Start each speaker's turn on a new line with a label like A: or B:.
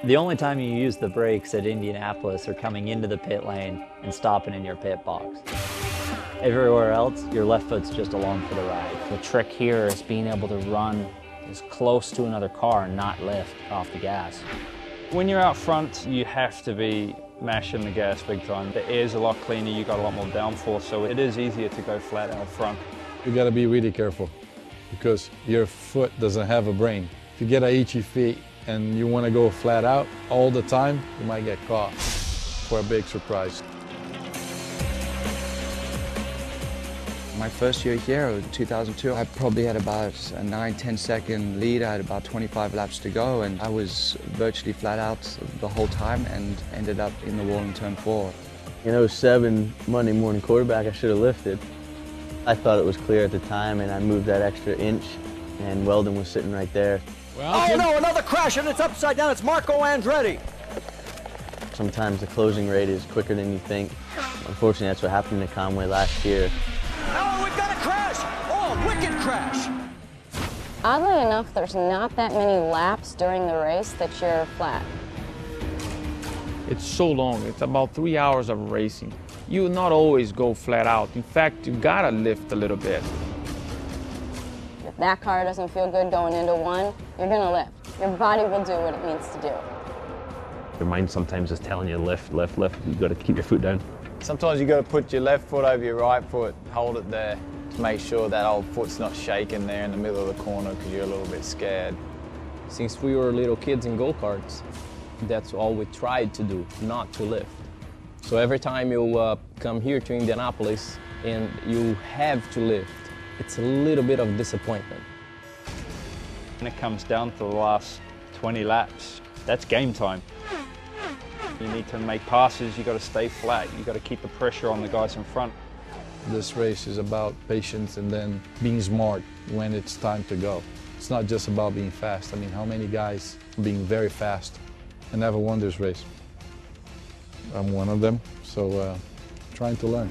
A: The only time you use the brakes at Indianapolis are coming into the pit lane and stopping in your pit box. Everywhere else, your left foot's just along for the ride.
B: The trick here is being able to run as close to another car and not lift off the gas.
C: When you're out front, you have to be mashing the gas big time. The air's a lot cleaner, you got a lot more downforce, so it is easier to go flat out front.
D: You gotta be really careful because your foot doesn't have a brain. If you get a itchy feet and you wanna go flat out all the time, you might get caught for a big surprise.
E: My first year here, in 2002, I probably had about a 9-10 second lead. I had about 25 laps to go, and I was virtually flat out the whole time and ended up in the wall in turn 4.
F: In 07 Monday morning quarterback, I should have lifted. I thought it was clear at the time, and I moved that extra inch, and Weldon was sitting right there.
G: Oh no, another crash, and it's upside down. It's Marco Andretti.
F: Sometimes the closing rate is quicker than you think. Unfortunately, that's what happened to Conway last year.
G: Oh, we've got a crash! Oh, wicked crash!
H: Oddly enough, there's not that many laps during the race that you're flat.
I: It's so long. It's about 3 hours of racing. You will not always go flat out. In fact, you gotta lift a little bit.
H: If that car doesn't feel good going into one, you're gonna lift. Your body will do what it needs to do.
J: Your mind sometimes is telling you lift, lift, lift. You gotta keep your foot down.
K: Sometimes you got to put your left foot over your right foot, hold it there to make sure that old foot's not shaking there in the middle of the corner because you're a little bit scared.
L: Since we were little kids in go-karts, that's all we tried to do, not to lift. So every time you come here to Indianapolis and you have to lift, it's a little bit of disappointment.
C: When it comes down to the last 20 laps, that's game time. You need to make passes, you got to stay flat, you got to keep the pressure on the guys in front.
D: This race is about patience and then being smart when it's time to go. It's not just about being fast. I mean, how many guys being very fast and never won this race? I'm one of them, so trying to learn.